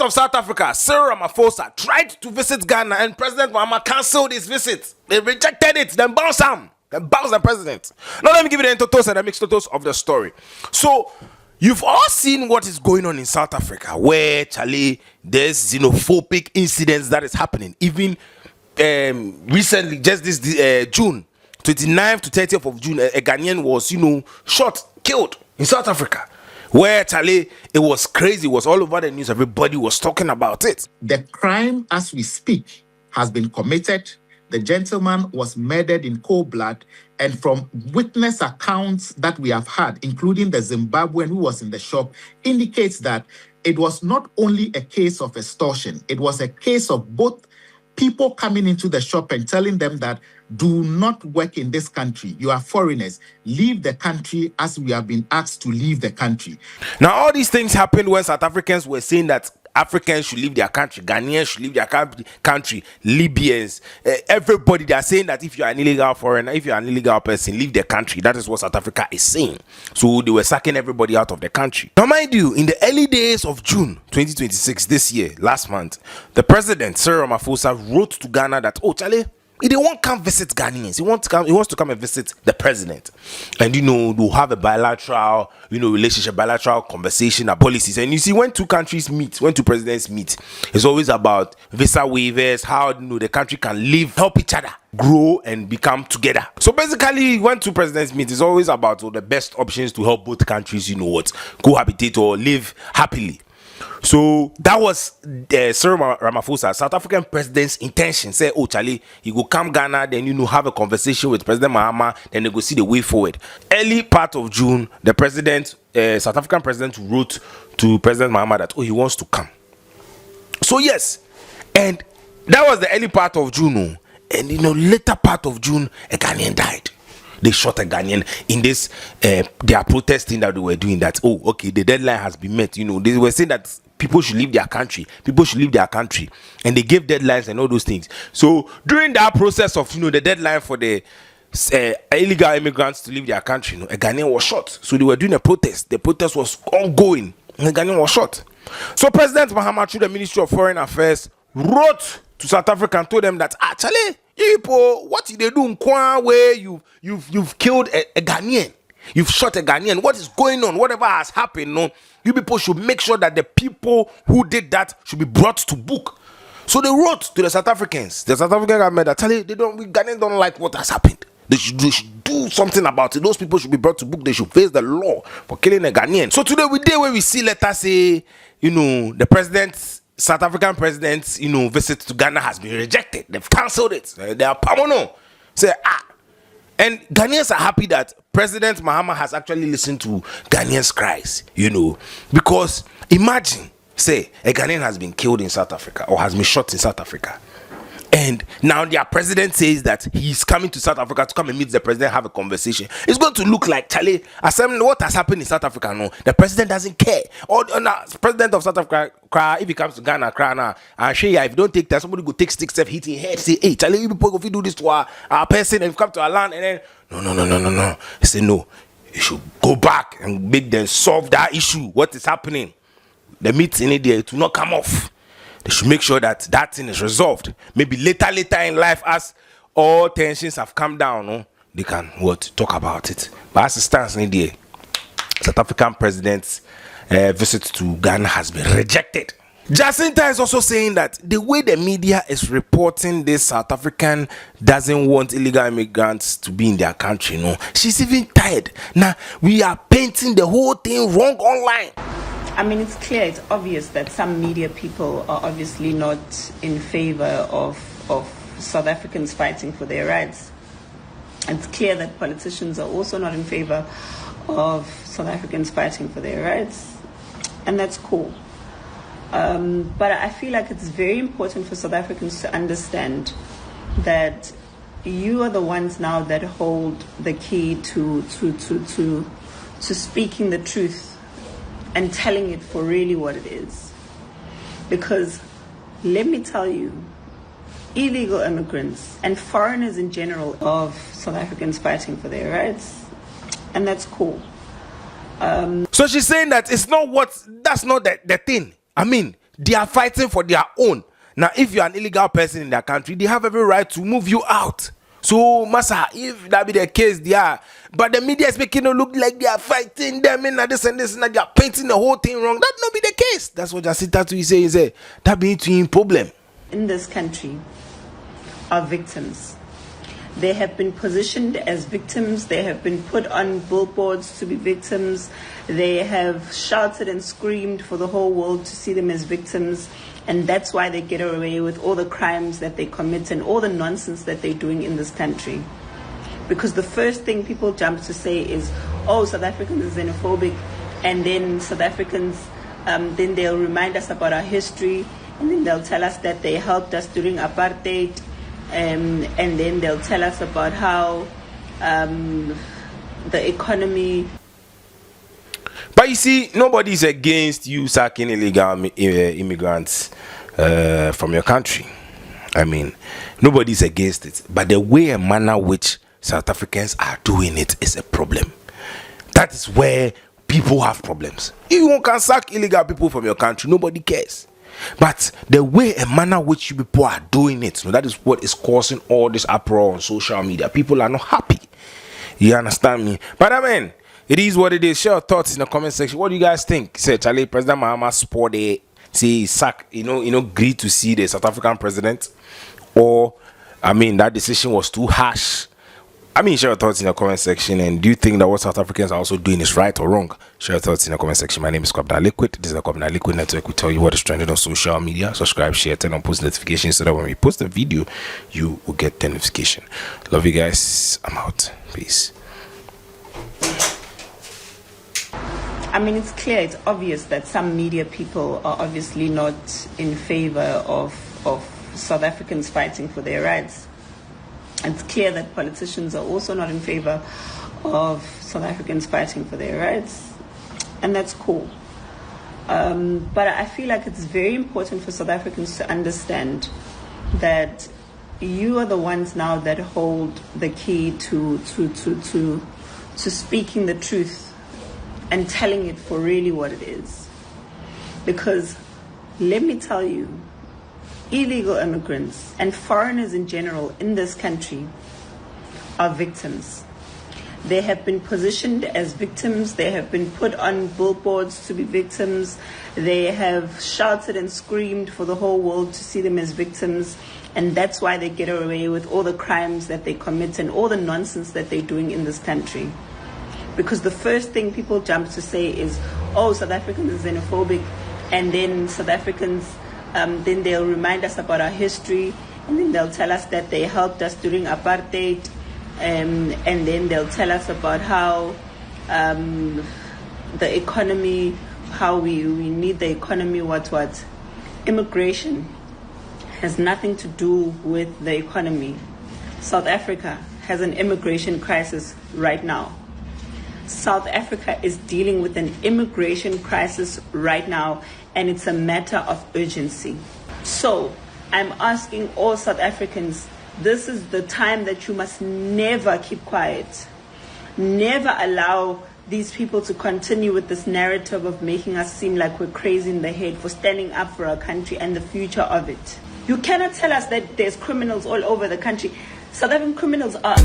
of South Africa, Cyril Ramaphosa, tried to visit Ghana and President Mahama cancelled his visit. They rejected it, then bounced him. Then bounced the president. Now let me give you the totos and the mixed totos of the story. So, you've all seen what is going on in South Africa, where, Charlie, there's xenophobic incidents that is happening. Even recently, just this June, 29th to 30th of June, a Ghanaian was, shot, killed in South Africa. Where, Charlie, it was crazy. It was all over the news. Everybody was talking about it. The crime, as we speak, has been committed. The gentleman was murdered in cold blood. And from witness accounts that we have had, including the Zimbabwean who was in the shop, indicates that it was not only a case of extortion. It was a case of both people coming into the shop and telling them that do not work in this country. You are foreigners. Leave the country as we have been asked to leave the country. Now, all these things happened when South Africans were saying that Africans should leave their country, Ghanaians should leave their country, Libyans, everybody, they are saying that if you are an illegal foreigner, if you are an illegal person, leave the country. That is what South Africa is saying. So they were sacking everybody out of the country. Now, mind you, in the early days of June 2026, this year, last month, the president, Cyril Ramaphosa, wrote to Ghana that, oh, Charlie, he didn't want to come visit Ghanaians. He wants to come and visit the president. And, they'll have a bilateral, relationship, bilateral conversation and policies. And you see, when two countries meet, when two presidents meet, it's always about visa waivers, how, the country can live, help each other, grow and become together. So basically, when two presidents meet, it's always about the best options to help both countries, cohabitate or live happily. So that was Cyril Ramaphosa, South African president's intention. Say, oh, Charlie, he go come Ghana, then have a conversation with President Mahama, then they go see the way forward. Early part of June, the president, South African president, wrote to President Mahama that, oh, he wants to come. So yes, and that was the early part of June. And later part of June, a Ghanaian died. They shot a Ghanaian in this, they are protesting that they were doing that. Oh, okay, the deadline has been met. They were saying that people should leave their country. People should leave their country. And they gave deadlines and all those things. So during that process of, the deadline for the illegal immigrants to leave their country, a Ghanaian was shot. So they were doing a protest. The protest was ongoing. And the Ghanaian was shot. So President Mahama, through the Ministry of Foreign Affairs, wrote to South Africa and told them that, actually, you people, what did they do in Kwa where you've killed a Ghanaian? You've shot a Ghanaian. What is going on? Whatever has happened, you people should make sure that the people who did that should be brought to book. So they wrote to the South Africans. The South African government that tell you we Ghanaians don't like what has happened. They should do something about it. Those people should be brought to book. They should face the law for killing a Ghanaian. So today where we see letters say, the president, South African president's, visit to Ghana has been rejected. They've cancelled it. They are permanent. Say, and Ghanaians are happy that President Mahama has actually listened to Ghanaians' cries, because imagine, say, a Ghanaian has been killed in South Africa or has been shot in South Africa. And now their president says that he's coming to South Africa to come and meet the president, have a conversation. It's going to look like, Charlie, what has happened in South Africa? No, the president doesn't care. Or president of South Africa, if he comes to Ghana, and if you don't take that, somebody go take sticks, hit his head, say, hey, Charlie, you people, if you do this to our person and come to our land, and then, no. He said, no, you should go back and make them solve that issue. What is happening? The meat in it there to not come off. They should make sure that thing is resolved. Maybe later in life, as all tensions have come down, they can talk about it. But as it stands in the South African president's visit to Ghana has been rejected. Jacinta is also saying that the way the media is reporting this South African doesn't want illegal immigrants to be in their country. She's even tired. Now we are painting the whole thing wrong online. I mean, it's clear, it's obvious that some media people are obviously not in favor of South Africans fighting for their rights. It's clear that politicians are also not in favor of South Africans fighting for their rights, and that's cool. But I feel like it's very important for South Africans to understand that you are the ones now that hold the key to speaking the truth and telling it for really what it is. Because let me tell you, illegal immigrants and foreigners in general of South Africans fighting for their rights, and that's cool. So she's saying that that's not the thing. I mean, they are fighting for their own. Now, if you're an illegal person in their country, they have every right to move you out. So, Massa, if that be the case, they are. But the media is making it look like they are fighting them and this and this, and they are painting the whole thing wrong. That not be the case. That's what Jacinta to say. He said that be a problem. In this country are victims. They have been positioned as victims. They have been put on billboards to be victims. They have shouted and screamed for the whole world to see them as victims. And that's why they get away with all the crimes that they commit and all the nonsense that they're doing in this country. Because the first thing people jump to say is, oh, South Africans are xenophobic. And then South Africans, then they'll remind us about our history. And then they'll tell us that they helped us during apartheid. And then they'll tell us about how the economy. But you see, nobody's against you sacking illegal immigrants from your country. I mean, nobody's against it. But the way and manner which South Africans are doing it is a problem. That is where people have problems. If you can sack illegal people from your country, nobody cares. But the way and manner which you people are doing it, so that is what is causing all this uproar on social media. People are not happy. You understand me? But I mean, it is what it is. Share your thoughts in the comment section. What do you guys think? Say, Charlie, President Mahama sport a say sack, great to see the South African president, or I mean that decision was too harsh. I mean, share your thoughts in the comment section. And do you think that what South Africans are also doing is right or wrong? Share your thoughts in the comment section. My name is Kwabena Liquid. This is the Kwabena Liquid Network. We tell you what is trending on social media. Subscribe, share, turn on post notifications so that when we post a video, you will get the notification. Love you guys. I'm out. Peace. I mean, it's clear, it's obvious that some media people are obviously not in favor of South Africans fighting for their rights. It's clear that politicians are also not in favor of South Africans fighting for their rights, and that's cool. But I feel like it's very important for South Africans to understand that you are the ones now that hold the key to speaking the truth and telling it for really what it is. Because let me tell you, illegal immigrants and foreigners in general in this country are victims. They have been positioned as victims. They have been put on billboards to be victims. They have shouted and screamed for the whole world to see them as victims. And that's why they get away with all the crimes that they commit and all the nonsense that they're doing in this country. Because the first thing people jump to say is, oh, South Africans are xenophobic. And then South Africans, then they'll remind us about our history. And then they'll tell us that they helped us during apartheid. And then they'll tell us about how the economy, how we need the economy, what. Immigration has nothing to do with the economy. South Africa has an immigration crisis right now. South Africa is dealing with an immigration crisis right now, and it's a matter of urgency. So I'm asking all South Africans, this is the time that you must never keep quiet. Never allow these people to continue with this narrative of making us seem like we're crazy in the head for standing up for our country and the future of it. You cannot tell us that there's criminals all over the country. South African criminals are...